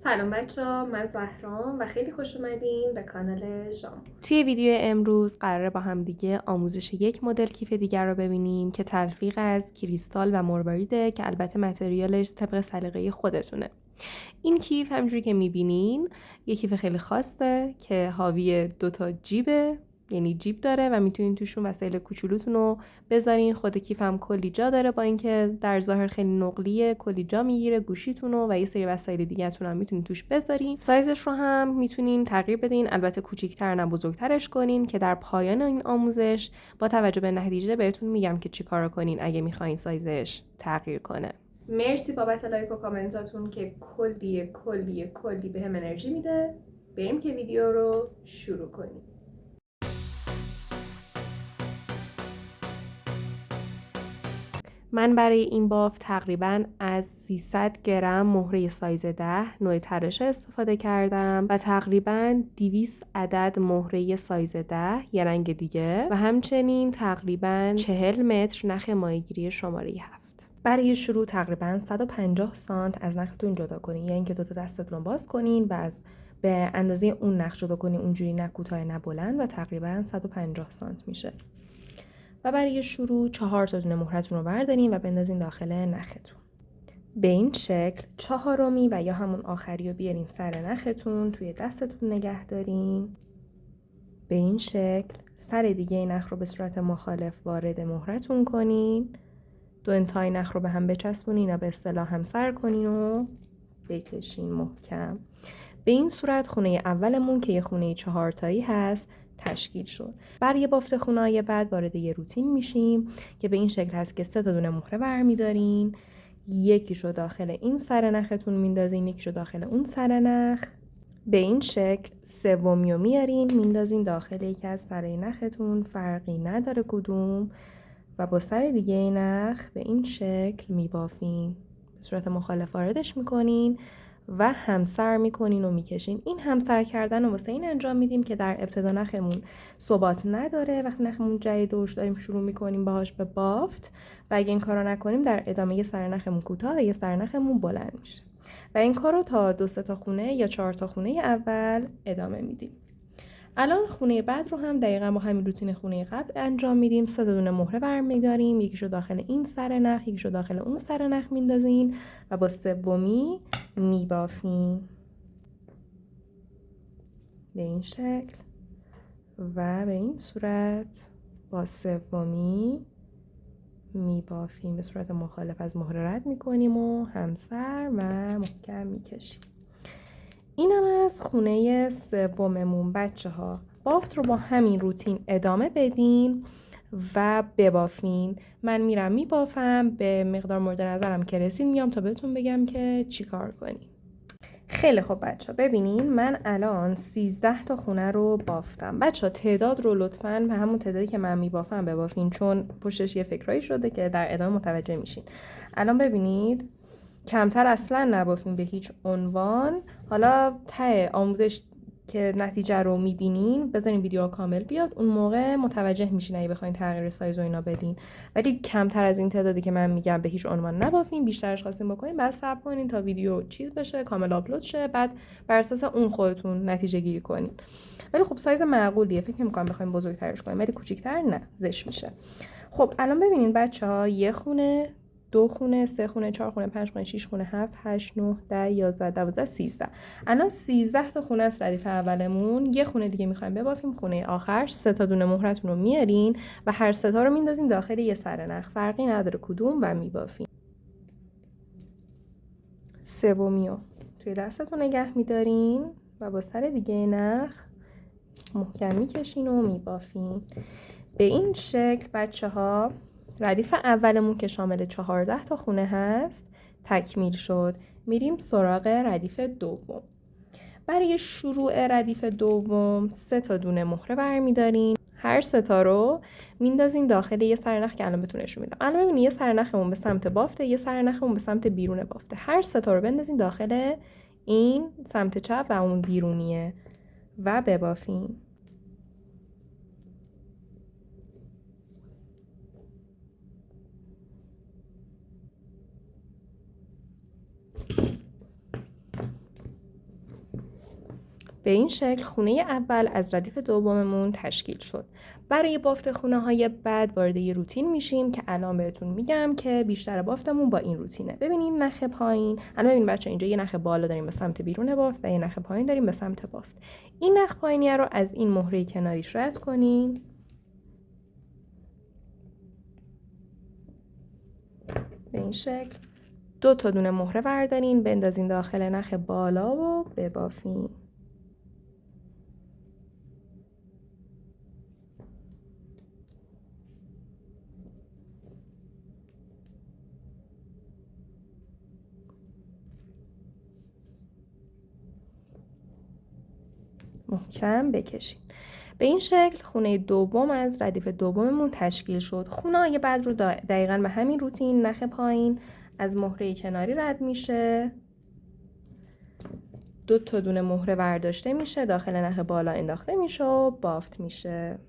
سلام بچه‌ها، من زهرام و خیلی خوش اومدین به کانال ژام. توی ویدیو امروز قراره با هم دیگه آموزش یک مدل کیف دیگر رو ببینیم که تلفیق از کریستال و مرواریده که البته متریالش طبق سلیقه خودتونه. این کیف همونجوری که میبینین یه کیف خیلی خاصه که حاوی 2 جیبه، یعنی جیب داره و میتونین توشون وسایل کوچولوتون رو بذارین. خود کیف هم کلی جا داره، با اینکه در ظاهر خیلی نقلیه، کلی جا میگیره گوشیتون رو و یه سری وسایل دیگه‌تون هم میتونین توش بذارین. سایزش رو هم میتونین تغییر بدین، البته کوچیک‌تر نه بزرگترش کنین که در پایان این آموزش با توجه به نتیجه بهتون میگم که چیکار کنین اگه میخواین سایزش تغییر کنه. مرسی بابت لایک و کامنتاتون که کلی به هم انرژی میده. بریم که ویدیو رو شروع کنیم. من برای این بافت تقریباً از 300 گرم مهره سایز 10 نوع تراشه استفاده کردم و تقریباً 200 عدد مهره سایز 10 یه رنگ دیگه و همچنین تقریباً 40 متر نخ ماهیگیری شماره 7. برای شروع تقریباً 150 سانت از نختون جدا کنین، یعنی اینکه دوتا دستتون رو باز کنین و از به اندازه اون نخ جدا کنین، اونجوری نه کوتاه نه بلند، و تقریباً 150 سانت میشه. و برای شروع 4 تا دونه مهرتون رو بردارین و بندازین داخل نختون. به این شکل 4می و یا همون آخری رو بیارین سر نختون، توی دستتون نگه دارین. به این شکل سر دیگه نخ رو به صورت مخالف وارد مهرتون کنین. 2 انتهای نخ رو به هم بچسبونین و به اصطلاح همسر کنین و بکشین محکم. به این صورت خونه اولمون که یه خونه 4 تایی هست تشکیل شد. برای بافت خونه‌های بعد وارد یه روتین میشیم که به این شکل هست که 3 تا دونه مهره برمی‌دارین، یکیشو داخل این سر نختون میندازین، یکیشو داخل اون سر نخ. به این شکل سومی رو میارین میندازین داخل یکی از سرای نختون، فرقی نداره کدوم، و با سر دیگه نخ به این شکل میبافین، به صورت مخالف واردش میکنین و همسر میکنین و میکشین. این همسر کردن رو واسه این انجام میدیم که در ابتدا نخمون ثبات نداره، وقتی نخمون جدید درش داریم شروع میکنیم باهاش به بافت، و اگه این کارو نکنیم در ادامه یه سر نخمون کوتاه و یه سر نخمون بلند میشه و این کارو تا 2-3 تا خونه یا 4 تا خونه اول ادامه میدیم. الان خونه بعد رو هم دقیقاً با همین روتین خونه قبل انجام میدیم. 3 تا دونه مهره برمی‌داریم، یکیشو داخل این سر نخ، یکیشو داخل اون سر نخ میندازین و با سومی میبافین به این شکل و به این صورت. با سومی میبافیم به صورت مخالف، از مهره رد میکنیم و همسر و محکم میکشیم. اینم از خونه سوممون. بچه ها بافت رو با همین روتین ادامه بدین و ببافین. من میرم میبافم، به مقدار مورد نظرم که رسید میام تا بهتون بگم که چی کار کنیم. خیلی خب بچه ها ببینین، من الان 13 تا خونه رو بافتم. بچه ها تعداد رو لطفاً به همون تعدادی که من میبافم ببافین، چون پشتش یه فکرایی شده که در ادامه متوجه میشین. الان ببینید کمتر اصلا نبافیم به هیچ عنوان. حالا ته آموزش که نتیجه رو میبینین بذارین ویدیو کامل بیاد، اون موقع متوجه میشین اگه بخواین تغییر سایز و اینا بدین. ولی کمتر از این تعدادی که من میگم به هیچ عنوان نبافین. بیشترش خواستین بکنین بعد صبر کنین تا ویدیو چیز بشه، کامل آپلود شه، بعد بر اساس اون خودتون نتیجه گیری کنین. ولی خب سایز معقولیه، فکر نمی‌کنم بخوایم بزرگترش کنیم، ولی کوچیک‌تر نه زش میشه. خب الان ببینین بچه‌ها، یه خونه، 2 خونه، 3 خونه، 4 خونه، 5 خونه، 6 خونه، 7، 8، 9، 10، 11، 12، 13. الان 13 تا خونه است ردیف اولمون. یه خونه دیگه میخوایم ببافیم، خونه آخر. 3 تا دونه مهرتون رو میارین و هر 3 تا رو میندازین داخل یه سر نخ، فرقی نداره کدوم، و میبافین. سومی رو توی دستتون نگه میدارین و با سر دیگه نخ محکم میکشین و میبافین. به این شکل بچه ها ردیف اولمون که شامل 14 تا خونه هست تکمیل شد. میریم سراغ ردیف دوم. برای شروع ردیف دوم 3 تا دونه مهره برمیدارین، هر 3 تا رو میندازین داخل یه سرنخ که الان بهتون نشون میدم. الان ببینید یه سرنخمون به سمت بافته، یه سرنخمون به سمت بیرون بافته. هر 3 تا رو بندازین داخل این سمت چپ و اون بیرونیه و ببافین. به این شکل خونه اول از ردیف دوممون تشکیل شد. برای بافت خونه های بعد وارد یه روتین میشیم که الان بهتون میگم که بیشتر بافتمون با این روتینه. ببینید نخ پایین، الان ببینید بچه اینجا یه نخ بالا داریم به سمت بیرون بافت و یه نخ پایین داریم به سمت بافت. این نخ پایینی رو از این مهره کناریش رد کنین. به این شکل 2 تا دونه مهره بردارین، بندازین داخل نخ بالا و ببافین. محکم بکشین. به این شکل خونه دوم از ردیف دوممون تشکیل شد. خونه‌های بعد رو دقیقاً به همین روتین نخ پایین از مهره کناری رد میشه. 2 تا دونه مهره برداشته میشه، داخل نخ بالا انداخته میشه و بافت میشه.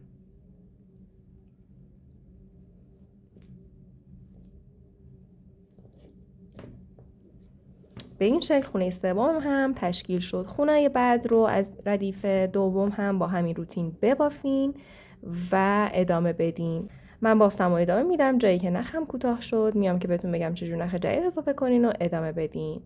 به این شکل خونه سوم هم تشکیل شد. خونه بعد رو از ردیف دوم هم با همین روتین ببافین و ادامه بدین. من بافتم و ادامه میدم. جایی که نخم کوتاه شد میام که بهتون بگم چجور نخ جدید اضافه کنین و ادامه بدین.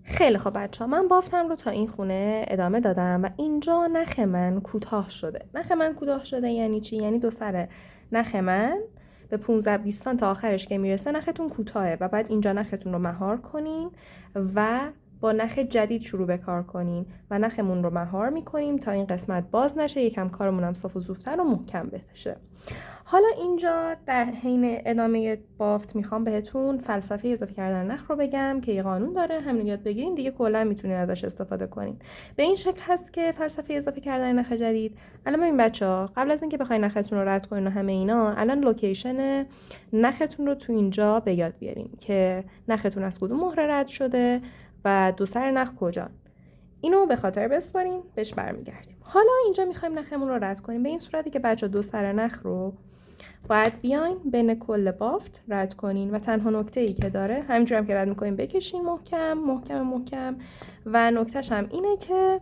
خیلی خب بچه ها، من بافتم رو تا این خونه ادامه دادم و اینجا نخ من کوتاه شده. نخ من کوتاه شده یعنی چی؟ یعنی 2 سر نخ من به 15-20 سانت تا آخرش که میرسه نختون کوتاهه و بعد اینجا نختون رو مهار کنین و با نخ جدید شروع به کار کنین و نخمون رو مهار میکنیم تا این قسمت باز نشه، یکم کارمون هم صاف و زوفتر و محکم بشه. حالا اینجا در حین ادامه بافت میخوام بهتون فلسفه اضافه کردن نخ رو بگم که یه قانون داره، همین یاد بگیرین دیگه کلا میتونین ازش استفاده کنین. به این شکل هست که فلسفه اضافه کردن نخ جدید. الان ببین بچه‌ها، قبل از اینکه بخواید نختون رو رد کنین و همه اینا، الان لوکیشن نختون رو تو اینجا به یاد بیارین که نختون از کدوم مهره رد شده و 2 سر نخ کجان. اینو به خاطر بسپارین، بهش برمیگردیم. حالا اینجا میخوایم نخمون رو رد کنیم، به این صورتی که بچه 2 سر نخ رو باید بیاین بین کل بافت رد کنین و تنها نکته ای که داره همینجوری هم که رد میکنین بکشین محکم محکم محکم و نکتهش هم اینه که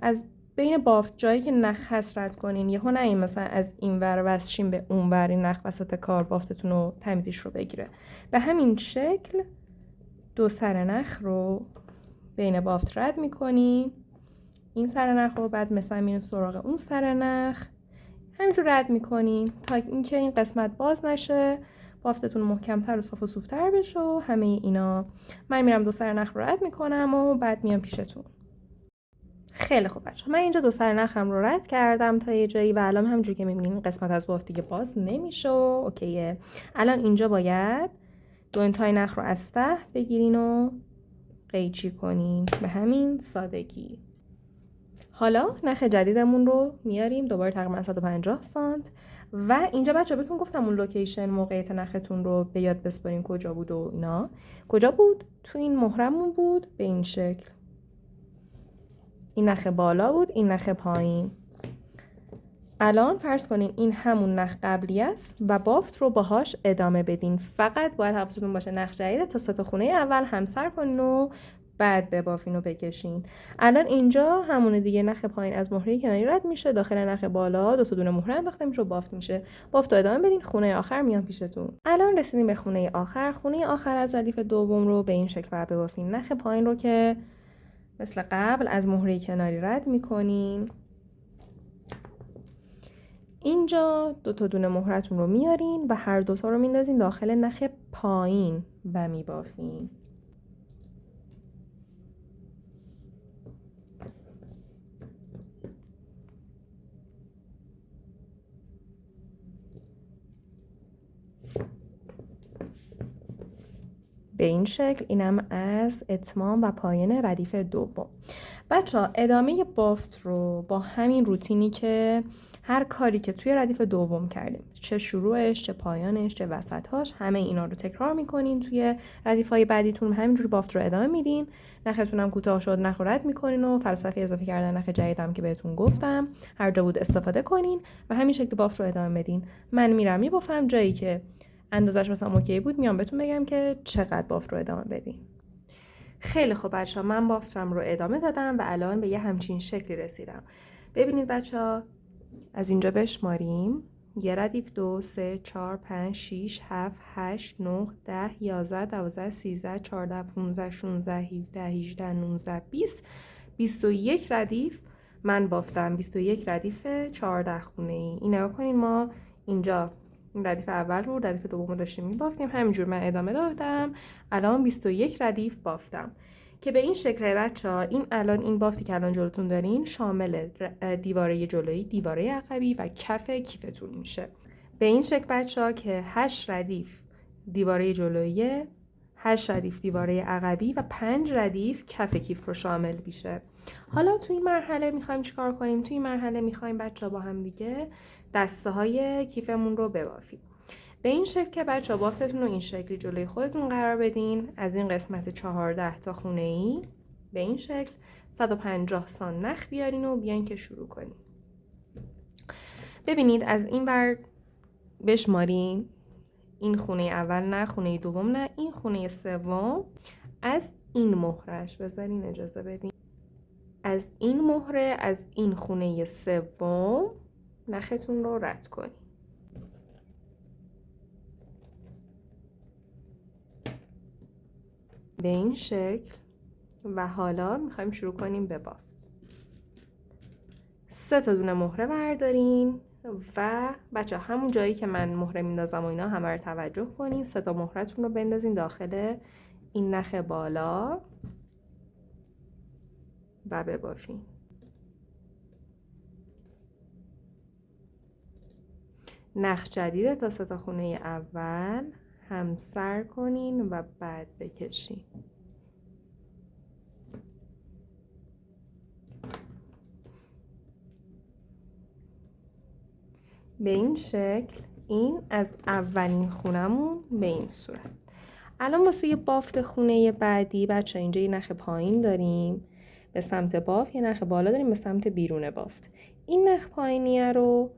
از بین بافت جایی که نخ هست رد کنین، یهو نه این مثلا از این ور وسشین به اون ور این نخ وسط کار بافتتون رو تمیزیش رو بگیره. به همین شکل 2 سر نخ رو بین بافت رد میکنین، این سر نخ رو بعد مثلا میرین سراغ اون سر نخ، همینجور رد میکنین تا اینکه این قسمت باز نشه، بافتتون محکمتر و صاف و صوفتر بشه و همه اینا. من میرم 2 سر نخ رو رد میکنم و بعد میام پیشتون. خیلی خوب بچه، من اینجا 2 سر نخم رو رد کردم تا یه جایی و الان همونجوری که میبینین قسمت از بافت دیگه باز نمیشه. اوکیه. الان اینجا باید 2 انتهای نخ رو از ته بگیرین و قیچی کنین به همین سادگی. حالا نخ جدیدمون رو میاریم دوباره تقریبا 150 سانت و اینجا بچه بهتون گفتم اون لوکیشن موقعیت نختون رو به یاد بسپارین کجا بود و اینا. کجا بود؟ تو این مهرمون بود به این شکل. این نخ بالا بود، این نخ پایین. الان فرض کنین این همون نخ قبلی است و بافت رو باهاش ادامه بدین. فقط باید حواستون باشه نخ جدید تا 3 تا خونه اول همسر کنین و بعد ببافین و بکشین. الان اینجا همونه دیگه، نخ پایین از مهره کناری رد میشه، داخل نخ بالا 2 تا دونه مهره انداخته میشه و بافت میشه. بافت رو ادامه بدین، خونه آخر میان پیشتون. الان رسیدیم به خونه آخر. خونه آخر از ردیف دوم رو به این شکل بعد ببافین. نخ پایین رو که مثل قبل از مهره کناری رد میکنین. اینجا 2 تا دونه مهرتون رو میارین و هر 2 تا رو میندازین داخل نخ پایین و میبافین. به این شکل. اینم از اتمام و پایان ردیف دوم. بچه‌ها ادامه بافت رو با همین روتینی که هر کاری که توی ردیف دوم کردیم، چه شروعش، چه پایانش، چه وسطهاش، همه اینا رو تکرار میکنین توی ردیف‌های بعدیتون. همینجوری بافت رو ادامه میدین. نختون هم کوتاه شد نخ رو رد میکنین و فلسفه اضافه کردن نخ جدیدم که بهتون گفتم هر جا بود استفاده کنین و همین شکل بافت رو ادامه بدین. من میرم میبافم، جایی که اندازش مثلا اوکی بود میام بهتون بگم که چقدر بافت رو ادامه بدین. خیلی خوب بچه ها، من بافتم رو ادامه دادم و الان به یه همچین شکلی رسیدم. ببینید بچه ها، از اینجا بشماریم: 1 ردیف 2 3 4 5 6 7 8 9 10 11 12 13 14 15 16 17 18 19 20 21 ردیف من بافتم. 21 ردیف 14 خونه ای. این نگاه کنین، ما اینجا این ردیف اول رو، ردیف دوم رو داشتیم میبافتیم، همینجور من ادامه دادم. الان 21 ردیف بافتم که به این شکل بچه‌ها. این الان این بافتی که الان جلوتون دارین شامل دیواره جلویی، دیواره عقبی و کف کیفتون میشه. به این شکل بچه‌ها که 8 ردیف دیواره جلویی، 8 ردیف دیواره عقبی و 5 ردیف کف کیف رو شامل میشه. حالا تو این مرحله میخوایم چیکار کنیم؟ تو این مرحله میخوایم بچه‌ها با هم دیگه دسته های کیفمون رو ببافیم. به این شکل که بچه‌ها بافتتون رو این شکلی جلوی خودتون قرار بدین. از این قسمت 14 تا خونه ای به این شکل 150 سان نخ بیارین و بیاین که شروع کنین. ببینید از این بر بشمارین: این خونه اول نه، خونه دوم نه، این خونه سوم. از این مهرش بذارین، اجازه بدین، از این مهره، از این خونه سوم نختون رو رد کنین. به این شکل. و حالا میخوایم شروع کنیم به بافت. 3 تا دونه مهره بردارین و بچه همون جایی که من مهره میندازم و اینا همه رو توجه کنین. 3 تا مهره‌تون رو بندازین داخل این نخ بالا و ببافین. نخ جدید تا 3 تا خونه اول همسر کنین و بعد بکشین. به این شکل. این از اولین خونمون به این صورت. الان واسه یه بافت خونه بعدی بچه اینجا یه نخ پایین داریم به سمت بافت، یه نخ بالا داریم به سمت بیرون بافت. این نخ پایینیه رو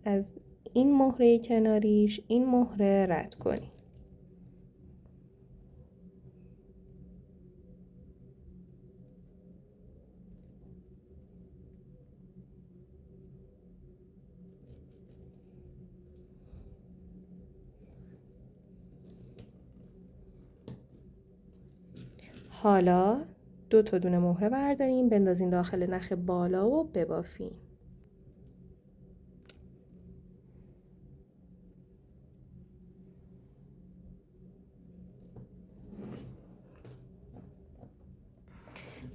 از این مهره کناریش این مهره رد کنیم. حالا 2 تا دونه مهره برداریم بندازین داخل نخ بالا و ببافین.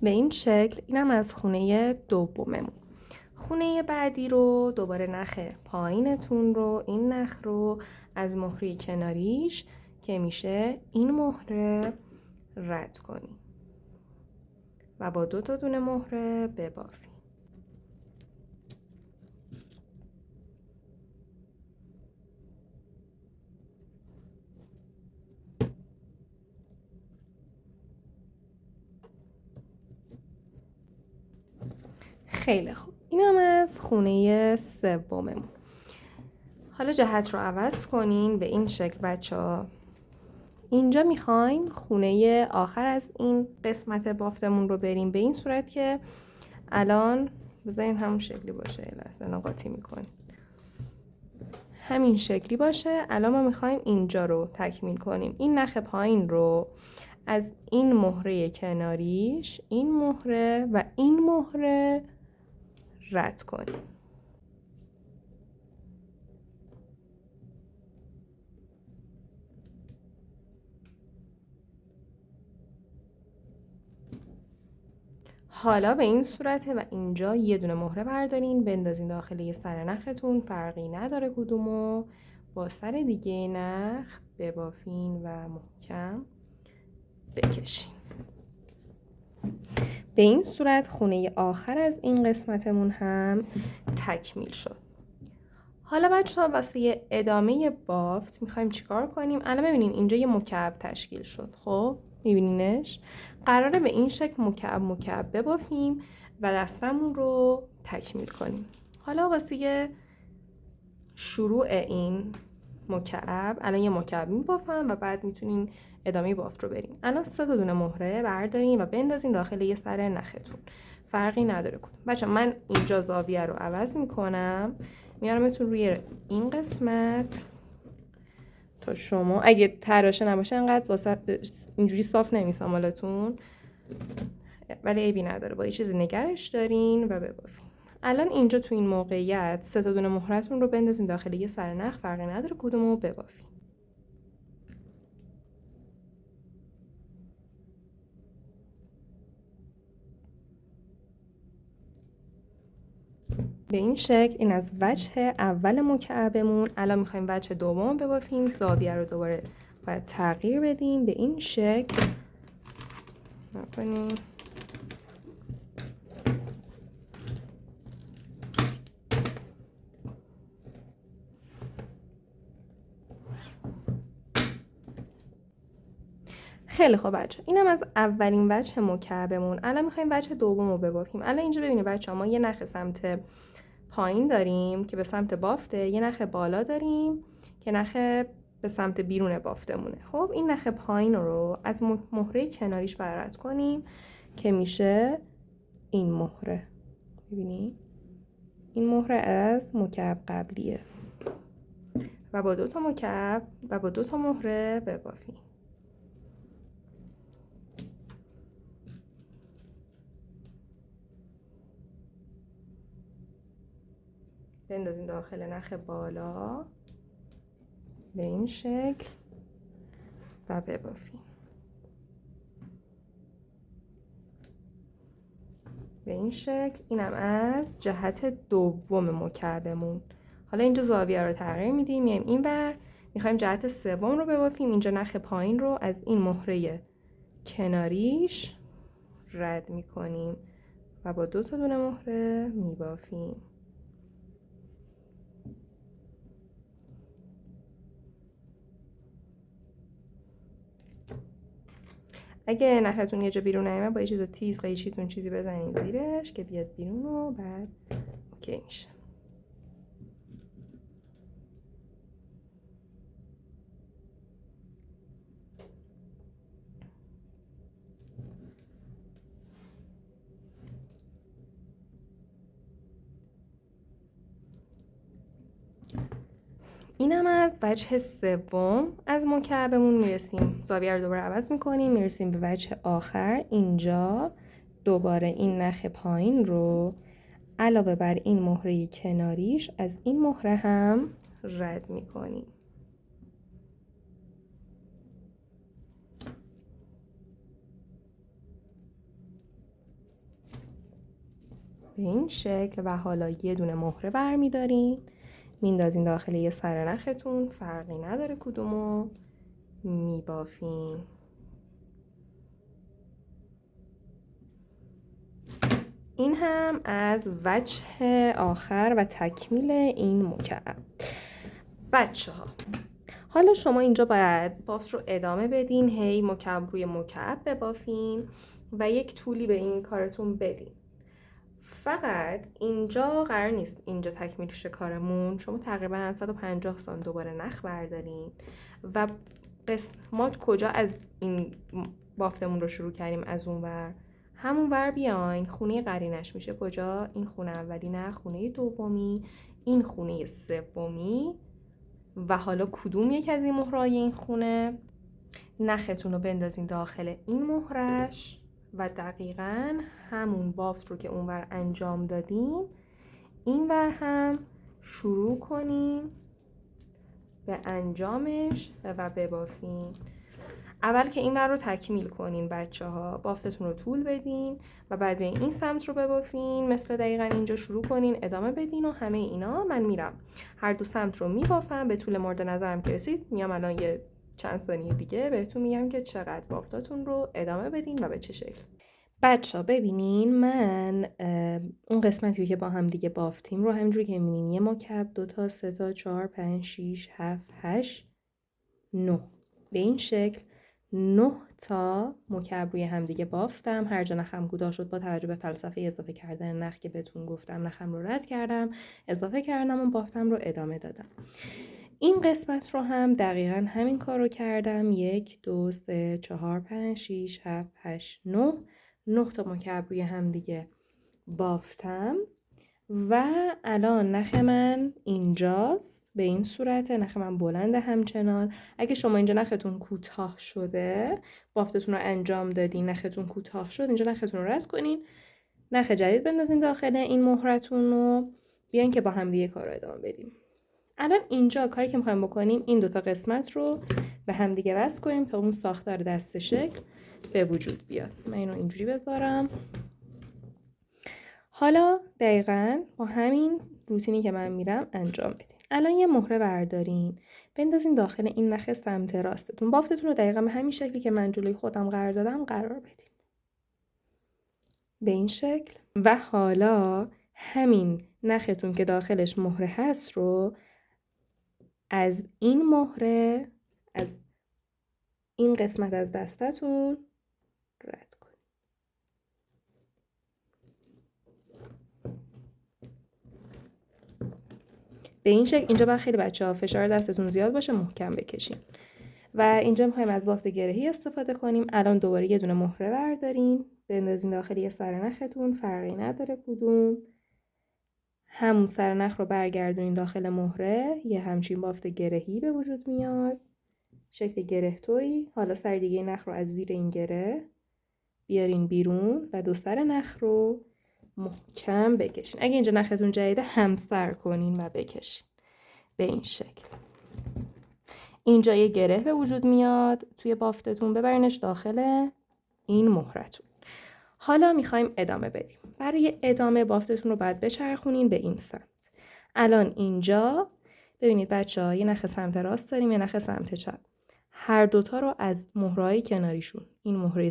به این شکل. اینم از خونه دوممون. خونه بعدی رو دوباره نخ پایینتون رو، این نخ رو از مهره کناریش که میشه این مهره رد کنیم و با 2 تا دونه مهره ببافیم. خیلی خوب. اینم از خونه سوممون. حالا جهت رو عوض کنین به این شکل بچه‌ها. اینجا میخوایم خونه آخر از این قسمت بافتمون رو بریم به این صورت که الان بذارین همون شکلی باشه. الان قاطی میکنیم. همین شکلی باشه. الان ما میخوایم اینجا رو تکمیل کنیم. این نخ پایین رو از این مهره کناریش این مهره و این مهره رد کنیم. حالا به این صورته و اینجا یه دونه مهره بردارین بندازین داخل یه سر نختون، فرقی نداره کدومو، با سر دیگه نخ ببافین و محکم بکشین. به این صورت خونه آخر از این قسمتمون هم تکمیل شد. حالا بچه‌ها واسه ادامه بافت میخوایم چیکار کنیم؟ الان ببینین اینجا یه مکعب تشکیل شد. خب میبینینش؟ قراره به این شکل مکعب ببافیم و دستمون رو تکمیل کنیم. حالا واسه شروع این مکعب الان یه مکعب میبافم و بعد میتونین ادامه بافت رو بریم. الان 3 تا دونه مهره بردارین و بندازین داخل یه سر نختون. فرقی نداره کدوم. بچه من اینجا زاویه رو عوض میکنم، میارمتون روی این قسمت تا شما اگه تراشه نباشه انقدر واسه اینجوری صاف نمیسم مالتون، ولی عیبی نداره، با یه چیزی نگرش دارین و ببافین. الان اینجا تو این موقعیت 3 تا دونه مهرتون رو بندازین داخل یه سر نخ، فرقی نداره کدومو، ببافین. به این شکل. این از وجه اول مکعبمون. الان میخوایم وجه دوم ببافیم. زاویه رو دوباره باید تغییر بدیم به این شکل. نکنیم. خیلی خوب بچه، اینم از اولین وجه مکعبمون. الان میخوایم وجه دوم رو ببافیم. الان اینجا ببینید بچه ما یه نخ سمت پایین داریم که به سمت بافته، یه نخ بالا داریم که نخ به سمت بیرون بافتمونه. خب این نخ پایین رو از مهره کناریش بررد کنیم که میشه این مهره. ببینید این مهره از مکعب قبلیه و با 2 تا مکعب و با 2 تا مهره ببافیم. بندازین داخل نخ بالا به این شکل و ببافیم. به این شکل. اینم از جهت دوم مکعبمون. حالا اینجا زاویه رو تغییر میدیم، میایم اینور، میخوایم جهت سوم رو ببافیم. اینجا نخ پایین رو از این مهره کناریش رد میکنیم و با 2 تا دونه مهره میبافیم. اگه نختون یه جا بیرون نیامد با یه چیز تیز قیچیتون چیزی بزنین زیرش که بیاد بیرون و بعد اوکی میشه. اینم از وجه سوم از مکعبمون. میرسیم زاویه رو دوباره عوض میکنیم، میرسیم به وجه آخر. اینجا دوباره این نخ پایین رو علاوه بر این مهره کناریش از این مهره هم رد میکنیم. به این شکل. و حالا یه دونه مهره برمیدارین، میندازین داخل یه سر نختون، فرقی نداره کدومو، میبافین. این هم از وجه آخر و تکمیل این مکعب. بچه ها حالا شما اینجا باید بافت رو ادامه بدین، هی مکعب روی مکعب ببافین و یک طولی به این کارتون بدین. فقط اینجا قرار نیست اینجا تکمیل شه کارمون. شما تقریبا 150 سانت دوباره نخ بردارین و قسمات کجا از این بافتمون رو شروع کردیم از اون ور، همون ور بیاین. خونه قرینش میشه کجا؟ این خونه اولی نه، خونه دومی، این خونه سومی. و حالا کدوم یک از این مهرهای این خونه؟ نختون رو بندازین داخل این مهرش و دقیقاً همون بافت رو که اونور انجام دادیم اینور هم شروع کنیم به انجامش و ببافین. اول که اینور رو تکمیل کنین بچه ها، بافتتون رو طول بدین و بعد به این سمت رو ببافین، مثل دقیقاً اینجا شروع کنین ادامه بدین و همه اینا. من میرم هر دو سمت رو میبافم، به طول مورد نظرم که رسید میام الان یه چند ثانیه دیگه بهتون میگم که چقدر بافتاتون رو ادامه بدین و به چه شکل. بچه ها ببینین من اون قسمتی که با هم دیگه بافتیم رو همینجوری که میبینین یه مکعب، 2 تا، 3 تا، 4، 5، 6، 7، 8، 9 به این شکل 9 تا مکعب روی هم دیگه بافتم. هر جا نخم کوتاه شد با توجه به فلسفه اضافه کردن نخ که بهتون گفتم، نخم رو رد کردم، اضافه کردم و بافتم رو ادامه دادم. این قسمت رو هم دقیقا همین کار رو کردم. 1 2 3 4 5 6 7 8 9 تا مکعب روی هم دیگه بافتم و الان نخ من اینجاست، به این صورته. نخ من بلنده همچنان. اگه شما اینجا نختون کوتاه شده، بافتتون رو انجام دادین، نختون کوتاه شد، اینجا نختون رو رد کنین، نخ جدید بندازین داخل این مهرتون رو، بیاین که با هم دیگه کار رو ادامه بدیم. الان اینجا کاری که میخوایم بکنیم این دوتا قسمت رو به هم دیگه وصل کنیم تا اون ساختار دسته شکل به وجود بیاد. من اینو اینجوری بذارم. حالا دقیقاً با همین روتینی که من میرم انجام بدین. الان یه مهره بردارین، بندازین داخل این نخ سمت راستتون. بافتتون رو دقیقاً به همین شکلی که من جلوی خودم قرار دادم قرار بدین. به این شکل. و حالا همین نختون که داخلش مهره هست رو از این مهره، از این قسمت از دستتون رد کنید. به این شکل. اینجا باید خیلی بچه‌ها فشار دستتون زیاد باشه، محکم بکشین. و اینجا می‌خوایم از بافت گرهی استفاده کنیم. الان دوباره یه دونه مهره بردارین، بندازین داخل یه سرنختون، فرقی نداره کدوم. همون سرنخ رو برگردونین داخل مهره، یه همچین بافت گرهی به وجود میاد. شکل گره طوری. حالا سر دیگه نخ رو از زیر این گره بیارین بیرون و دو سر نخ رو محکم بکشین. اگه اینجا نختون جدیده همسر کنین و بکشین به این شکل. اینجا یه گره به وجود میاد توی بافتتون، ببرینش داخل این مهرتون. حالا میخوایم ادامه بدیم. برای ادامه بافتتون رو باید بچرخونین به این سمت. الان اینجا ببینید بچه‌ها، یه نخ سمت راست داریم، یه نخ سمت چپ. هر دوتا رو از مهره‌های کناریشون، این مهره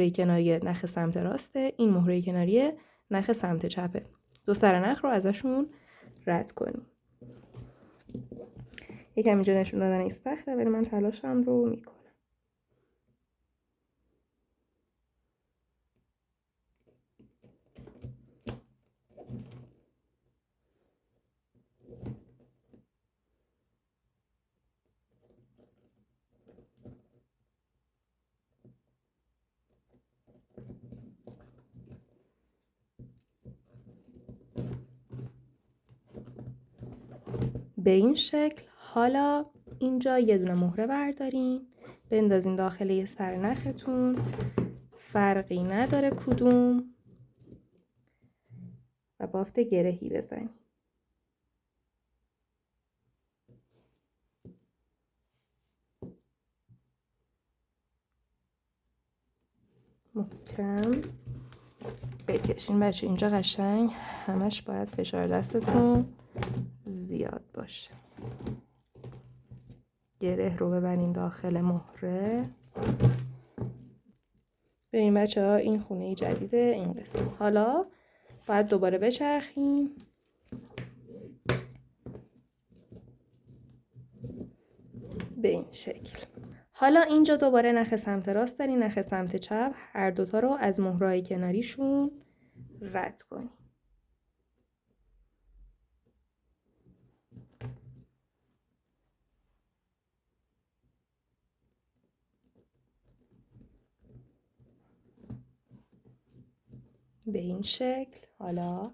کناری نخ سمت راسته، این مهره کناری نخ سمت چپه. دو سر نخ رو ازشون رد کنیم. یکم اینجا نشون دادن این سخته، ولی من تلاشم رو میکنم. به این شکل. حالا اینجا یه دونه مهره بردارین، بندازین داخل یه سرنختون، فرقی نداره کدوم، و بافت گرهی بزنین. محکم بکشین بچه. اینجا قشنگ همش باید فشار دستتون زیاد باشه. گره رو ببرین داخل مهره. ببین بچه ها، این خونه جدیده این قسمت. حالا باید دوباره بچرخیم به این شکل. حالا اینجا دوباره نخ سمت راست دارین، نخ سمت چپ، هر دوتا رو از مهره‌های کناریشون رد کنین. به این شکل. حالا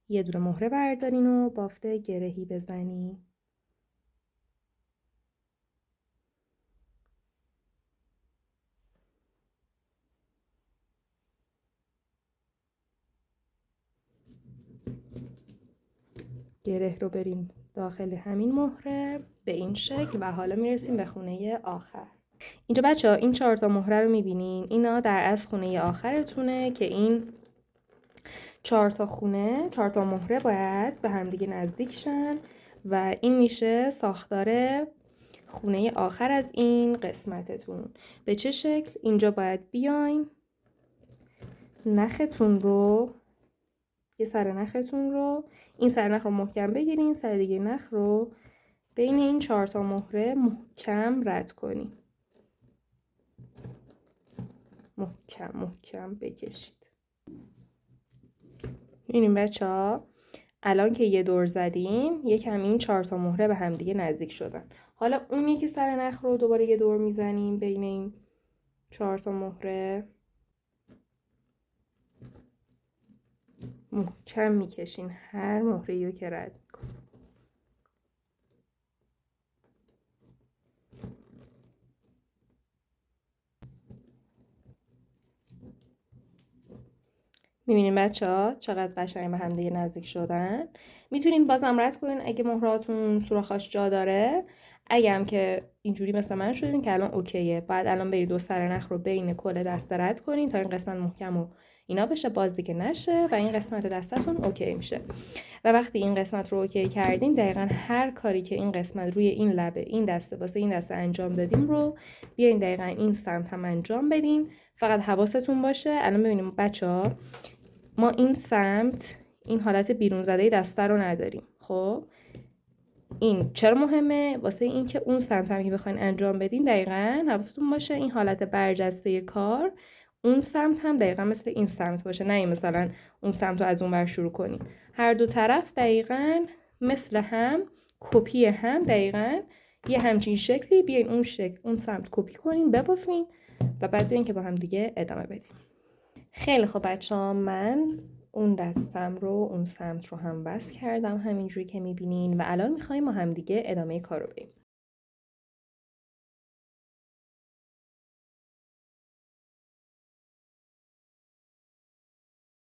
یه دونه مهره بردارین و بافت گرهی بزنین. گره رو بریم داخل همین مهره به این شکل. و حالا میرسیم به خونه آخر. اینجا بچه ها این 4 تا مهره رو میبینین، اینا در از خونه آخرتونه که این 4 تا خونه، 4 تا مهره باید به همدیگه نزدیک شن و این میشه ساختار خونه آخر از این قسمتتون. به چه شکل؟ اینجا باید بیاین نختون رو، یه سر نختون رو، این سر نخ رو محکم بگیرین، سر دیگه نخ رو بین این 4 تا مهره محکم رد کنین. محکم بکشید. ببینیم بچه ها، الان که یه دور زدیم یکم این 4 تا مهره به هم دیگه نزدیک شدن. حالا اونی که سر نخ رو دوباره یه دور میزنیم بین این 4 تا مهره، محکم میکشین هر مهره‌ای رو که رد میکنین. میبینین بچه‌ها چقدر قشنگ به هم دیگه نزدیک شدن. میتونین بازم رد کنین اگه مهراتون سوراخاش جا داره. اگه هم که اینجوری مثل من شدین که الان اوکیه، بعد الان برید دو سر نخ رو بین کل دسته رد کنین تا این قسمت محکم و اینا بشه، باز دیگه نشه و این قسمت دستتون اوکی میشه. و وقتی این قسمت رو اوکی کردین دقیقاً هر کاری که این قسمت روی این لبه این دسته واسه این دسته انجام دادیم رو بیاین دقیقاً این سمت هم انجام بدین. فقط حواستون باشه الان ببینیم بچه‌ها ما این سمت این حالت بیرون زده دسته رو نداریم. خب این چرا مهمه؟ واسه این که اون سمت هم که بخواین انجام بدین دقیقاً حواستون باشه این حالت برجسته کار اون سمت هم دقیقاً مثل این سمت باشه، نه این مثلا اون سمت رو از اون ور شروع کنین. هر دو طرف دقیقاً مثل هم، کپی هم، دقیقاً یه همچین شکلی بیاین اون شکل اون سمت کپی کنین ببافین و بعد بیاین که با هم دیگه ادامه بدیم. خیلی خب بچه‌ها، من اون دستم رو اون سمت رو هم بس کردم همینجوری که میبینین و الان میخوایم ما هم دیگه ادامه کار رو بریم.